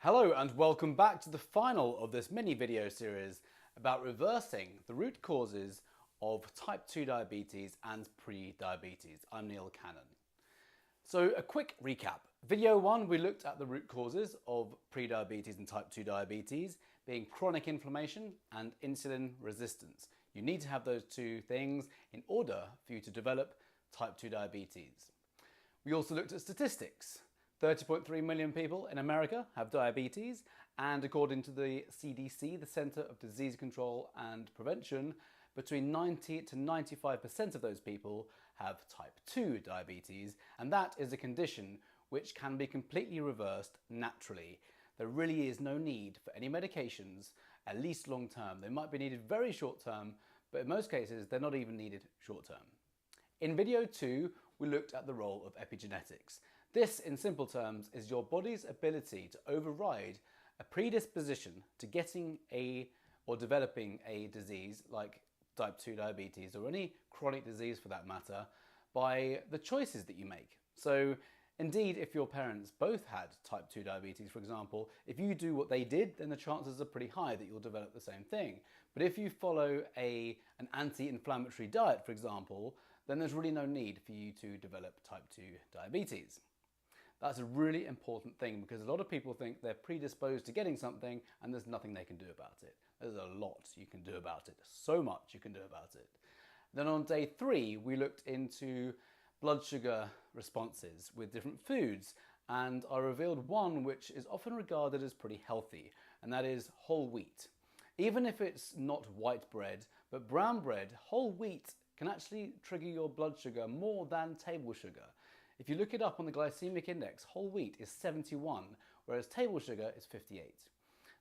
Hello and welcome back to the final of this mini video series about reversing the root causes of type 2 diabetes and pre-diabetes. I'm Neil Cannon. So a quick recap. Video 1, we looked at the root causes of pre-diabetes and type 2 diabetes being chronic inflammation and insulin resistance. You need to have those two things in order for you to develop type 2 diabetes. We also looked at statistics. 30.3 million people in America have diabetes, and according to the CDC, the Center of Disease Control and Prevention, between 90 to 95% of those people have type 2 diabetes, and that is a condition which can be completely reversed naturally. There really is no need for any medications, at least long term. They might be needed very short term, but in most cases they're not even needed short term. In video 2, we looked at the role of epigenetics. This, in simple terms, is your body's ability to override a predisposition to getting or developing a disease like type 2 diabetes or any chronic disease for that matter by the choices that you make. So indeed, if your parents both had type 2 diabetes, for example, if you do what they did, then the chances are pretty high that you'll develop the same thing. But if you follow an anti-inflammatory diet, for example, then there's really no need for you to develop type 2 diabetes. That's a really important thing because a lot of people think they're predisposed to getting something and there's nothing they can do about it. There's a lot you can do about it, so much you can do about it. Then on day 3, we looked into blood sugar responses with different foods, and I revealed one which is often regarded as pretty healthy, and that is whole wheat. Even if it's not white bread, but brown bread, whole wheat can actually trigger your blood sugar more than table sugar. If you look it up on the Glycemic Index, whole wheat is 71, whereas table sugar is 58.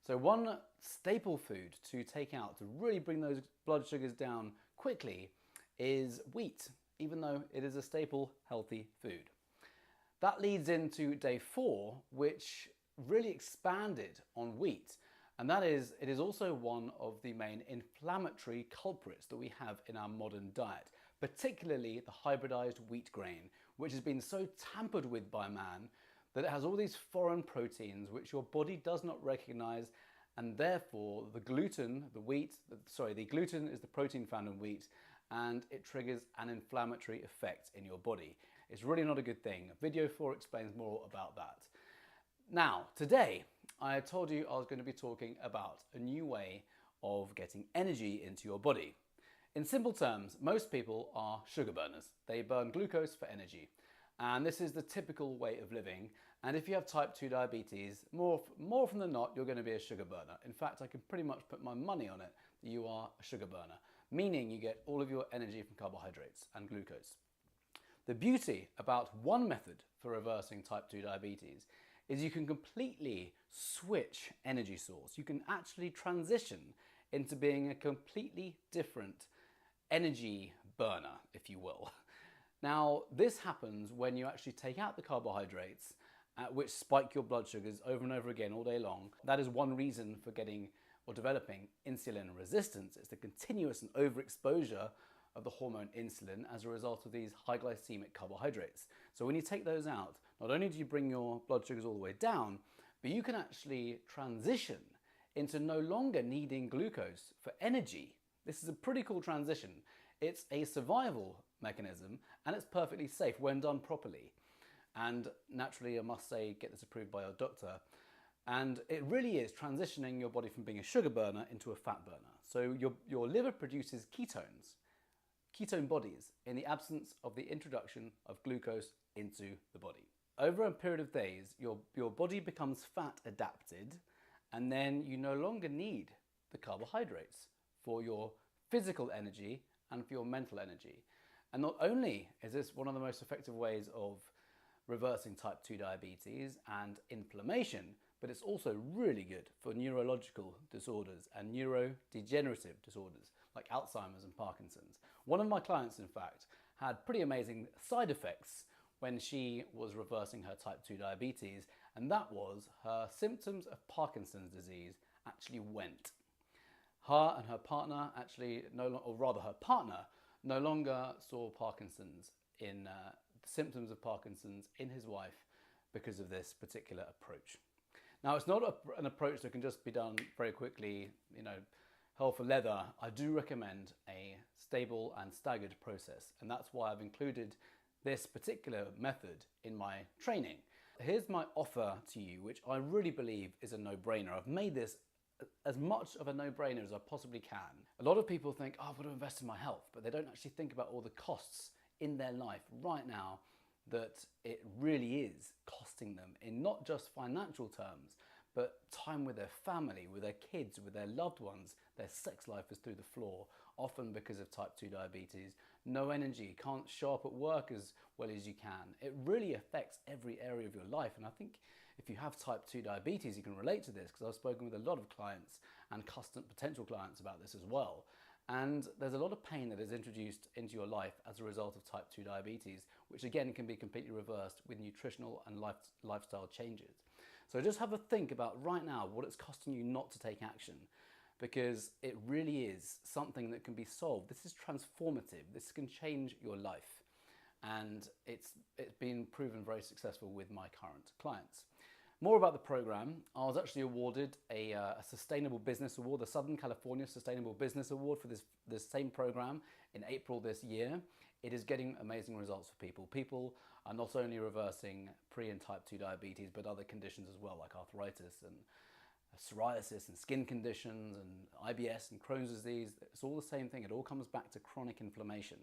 So one staple food to take out to really bring those blood sugars down quickly is wheat, even though it is a staple healthy food. That leads into day 4, which really expanded on wheat. And that is, it is also one of the main inflammatory culprits that we have in our modern diet, particularly the hybridized wheat grain, which has been so tampered with by man that it has all these foreign proteins which your body does not recognize, and therefore the gluten is the protein found in wheat, and it triggers an inflammatory effect in your body. It's really not a good thing. Video 4 explains more about that. Now, today, I told you I was going to be talking about a new way of getting energy into your body. In simple terms, most people are sugar burners. They burn glucose for energy. And this is the typical way of living. And if you have type 2 diabetes, more often than not, you're going to be a sugar burner. In fact, I can pretty much put my money on it that you are a sugar burner, meaning you get all of your energy from carbohydrates and glucose. The beauty about one method for reversing type 2 diabetes is you can completely switch energy source. You can actually transition into being a completely different energy burner, if you will. Now, this happens when you actually take out the carbohydrates, which spike your blood sugars over and over again all day long. That is one reason for getting or developing insulin resistance. It's the continuous and overexposure of the hormone insulin as a result of these high glycemic carbohydrates. So when you take those out, not only do you bring your blood sugars all the way down, but you can actually transition into no longer needing glucose for energy. This is a pretty cool transition. It's a survival mechanism and it's perfectly safe when done properly. And naturally, I must say, get this approved by your doctor. And it really is transitioning your body from being a sugar burner into a fat burner. So your liver produces ketone bodies in the absence of the introduction of glucose into the body. Over a period of days, your body becomes fat adapted, and then you no longer need the carbohydrates for your physical energy and for your mental energy. And not only is this one of the most effective ways of reversing type 2 diabetes and inflammation, but it's also really good for neurological disorders and neurodegenerative disorders like Alzheimer's and Parkinson's. One of my clients, in fact, had pretty amazing side effects when she was reversing her type 2 diabetes, and that was her symptoms of Parkinson's disease actually went. Her and her partner her partner no longer saw Parkinson's symptoms of Parkinson's in his wife because of this particular approach. Now, it's not an approach that can just be done very quickly, hell for leather. I do recommend a stable and staggered process, and that's why I've included this particular method in my training. Here's my offer to you, which I really believe is a no-brainer. I've made this as much of a no-brainer as I possibly can. A lot of people think, oh, I've got to invest in my health, but they don't actually think about all the costs in their life right now that it really is costing them in not just financial terms, but time with their family, with their kids, with their loved ones. Their sex life is through the floor, often because of type 2 diabetes. No energy, can't show up at work as well as you can. It really affects every area of your life. And I think if you have type 2 diabetes, you can relate to this, because I've spoken with a lot of clients and potential clients about this as well. And there's a lot of pain that is introduced into your life as a result of type 2 diabetes, which again can be completely reversed with nutritional and lifestyle changes. So just have a think about right now what it's costing you not to take action, because it really is something that can be solved. This is transformative. This can change your life. And it's been proven very successful with my current clients. More about the program. I was actually awarded a Sustainable Business Award, the Southern California Sustainable Business Award for this same program in April this year. It is getting amazing results for people. People are not only reversing pre and type 2 diabetes, but other conditions as well, like arthritis and psoriasis and skin conditions and IBS and Crohn's disease. It's all the same thing. It all comes back to chronic inflammation.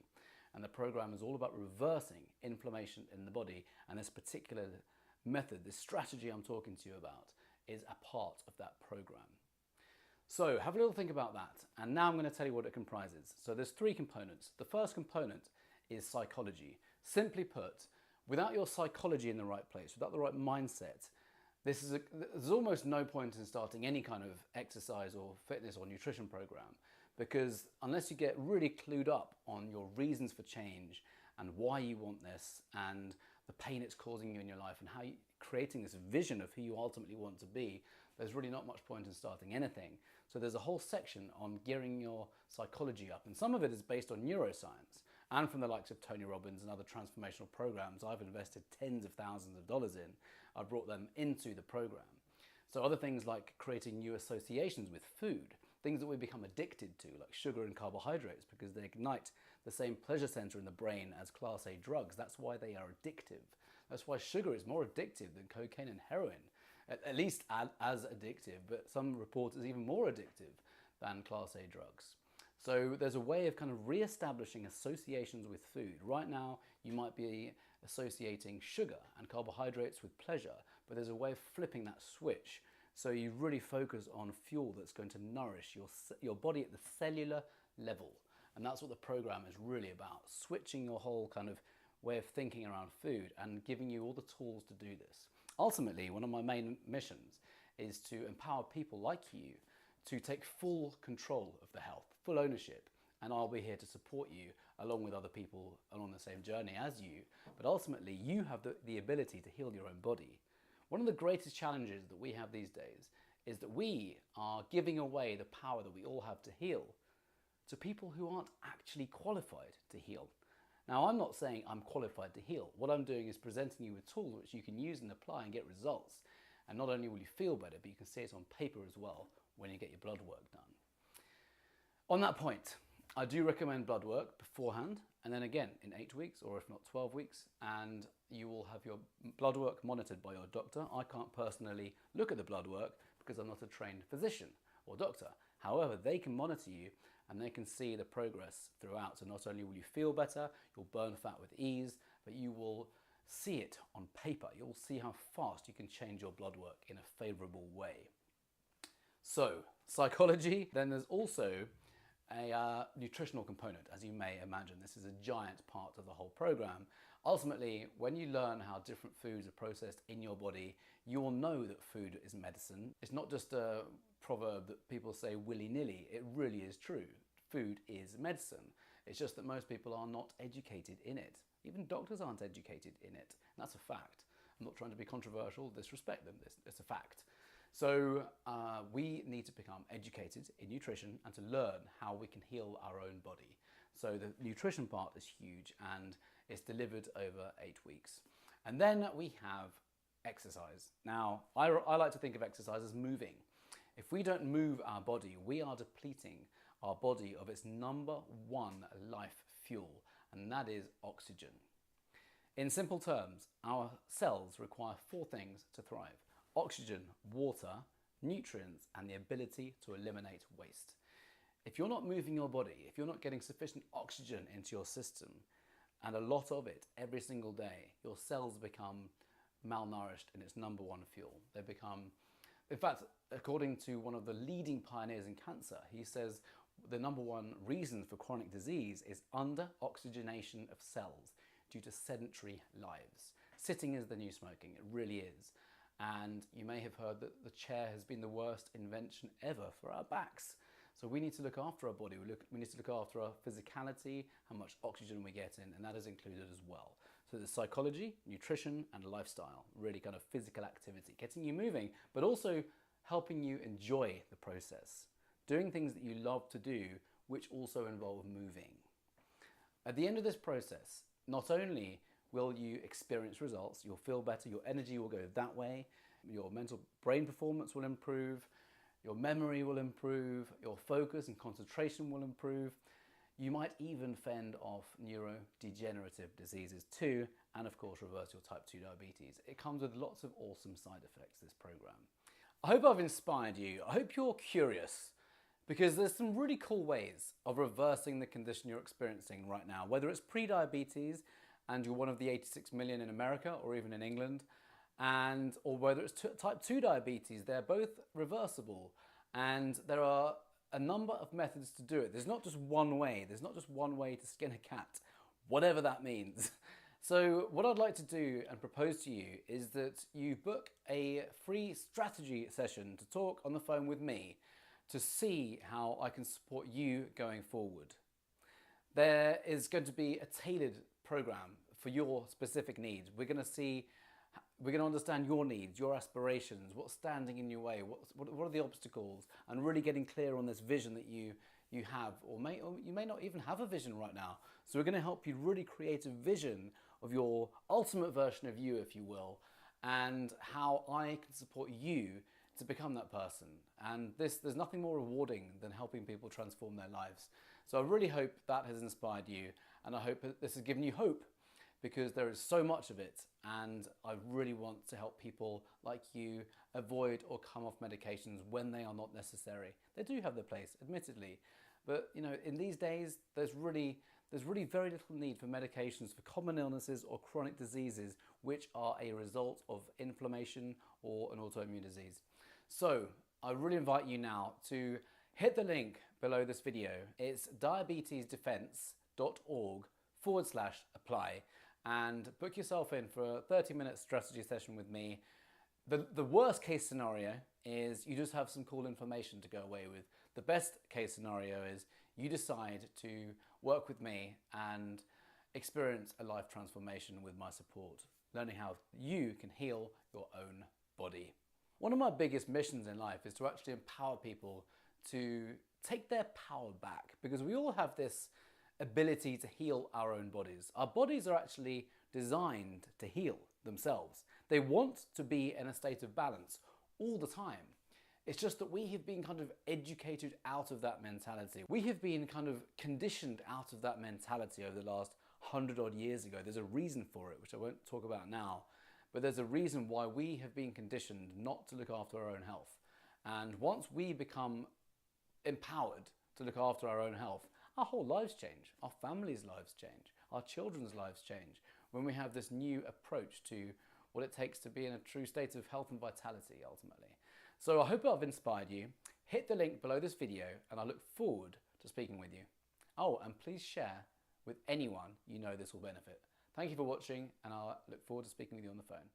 And the program is all about reversing inflammation in the body. And this particular method, this strategy I'm talking to you about, is a part of that program. So have a little think about that. And now I'm going to tell you what it comprises. So there's 3 components. The first component is psychology. Simply put, without your psychology in the right place, without the right mindset, there's almost no point in starting any kind of exercise or fitness or nutrition program, because unless you get really clued up on your reasons for change and why you want this and the pain it's causing you in your life and how you're creating this vision of who you ultimately want to be, there's really not much point in starting anything. So there's a whole section on gearing your psychology up, and some of it is based on neuroscience and from the likes of Tony Robbins and other transformational programs I've invested tens of thousands of dollars in. I brought them into the program. So other things like creating new associations with food, things that we become addicted to, like sugar and carbohydrates, because they ignite the same pleasure center in the brain as Class A drugs. That's why they are addictive. That's why sugar is more addictive than cocaine and heroin, at least as addictive, but some report is even more addictive than Class A drugs. So there's a way of kind of re-establishing associations with food. Right now, you might be associating sugar and carbohydrates with pleasure, but there's a way of flipping that switch. So you really focus on fuel that's going to nourish your body at the cellular level. And that's what the program is really about, switching your whole kind of way of thinking around food and giving you all the tools to do this. Ultimately, one of my main missions is to empower people like you to take full control of the health, full ownership, and I'll be here to support you along with other people along the same journey as you. But ultimately, you have the ability to heal your own body. One of the greatest challenges that we have these days is that we are giving away the power that we all have to heal to people who aren't actually qualified to heal. Now, I'm not saying I'm qualified to heal. What I'm doing is presenting you with tools which you can use and apply and get results. And not only will you feel better, but you can see it on paper as well when you get your blood work done. On that point, I do recommend blood work beforehand, and then again in 8 weeks, or if not 12 weeks, and you will have your blood work monitored by your doctor. I can't personally look at the blood work because I'm not a trained physician or doctor. However, they can monitor you and they can see the progress throughout. So not only will you feel better, you'll burn fat with ease, but you will see it on paper. You'll see how fast you can change your blood work in a favorable way. So, psychology. Then there's also a nutritional component, as you may imagine. This is a giant part of the whole program. Ultimately, when you learn how different foods are processed in your body, you will know that food is medicine. It's not just a proverb that people say willy-nilly. It really is true. Food is medicine. It's just that most people are not educated in it. Even doctors aren't educated in it. And that's a fact. I'm not trying to be controversial, disrespect them. It's a fact. So we need to become educated in nutrition and to learn how we can heal our own body. So the nutrition part is huge and it's delivered over 8 weeks. And then we have exercise. Now, I like to think of exercise as moving. If we don't move our body, we are depleting our body of its number one life fuel, and that is oxygen. In simple terms, our cells require four things to thrive: oxygen, water, nutrients, and the ability to eliminate waste. If you're not moving your body, if you're not getting sufficient oxygen into your system, and a lot of it every single day, your cells become malnourished in its number one fuel. They become, in fact, according to one of the leading pioneers in cancer, he says the number one reason for chronic disease is under-oxygenation of cells due to sedentary lives. Sitting is the new smoking, it really is. And you may have heard that the chair has been the worst invention ever for our backs. So we need to look after our body, we need to look after our physicality, how much oxygen we get in, and that is included as well. So there's psychology, nutrition, and lifestyle, really kind of physical activity, getting you moving, but also helping you enjoy the process. Doing things that you love to do, which also involve moving. At the end of this process, not only will you experience results, you'll feel better, your energy will go that way, your mental brain performance will improve, your memory will improve, your focus and concentration will improve. You might even fend off neurodegenerative diseases too, and of course reverse your type 2 diabetes. It comes with lots of awesome side effects, this program. I hope I've inspired you. I hope you're curious, because there's some really cool ways of reversing the condition you're experiencing right now, whether it's pre-diabetes and you're one of the 86 million in America or even in England, or whether it's type 2 diabetes. They're both reversible, and there are a number of methods to do it. There's not just one way. There's not just one way to skin a cat, whatever that means. So what I'd like to do and propose to you is that you book a free strategy session to talk on the phone with me to see how I can support you going forward. There is going to be a tailored program for your specific needs. We're going to understand your needs, your aspirations, what's standing in your way, what are the obstacles, and really getting clear on this vision that you have, or you may not even have a vision right now. So we're going to help you really create a vision of your ultimate version of you, if you will, and how I can support you to become that person. And there's nothing more rewarding than helping people transform their lives. So I really hope that has inspired you, and I hope that this has given you hope, because there is so much of it, and I really want to help people like you avoid or come off medications when they are not necessary. They do have their place, admittedly, but in these days there's really very little need for medications for common illnesses or chronic diseases which are a result of inflammation or an autoimmune disease. So I really invite you now to hit the link below this video. It's diabetesdefense.org/apply, and book yourself in for a 30-minute strategy session with me. The worst case scenario is you just have some cool information to go away with. The best case scenario is you decide to work with me and experience a life transformation with my support, learning how you can heal your own body. One of my biggest missions in life is to actually empower people to take their power back, because we all have this ability to heal our own bodies. Our bodies are actually designed to heal themselves. They want to be in a state of balance all the time. It's just that we have been kind of educated out of that mentality. We have been kind of conditioned out of that mentality over the last 100 odd years ago. There's a reason for it, which I won't talk about now, but there's a reason why we have been conditioned not to look after our own health. And once we become empowered to look after our own health, our whole lives change, our families' lives change, our children's lives change, when we have this new approach to what it takes to be in a true state of health and vitality, ultimately. So I hope I've inspired you. Hit the link below this video, and I look forward to speaking with you. Oh, and please share with anyone you know this will benefit. Thank you for watching, and I look forward to speaking with you on the phone.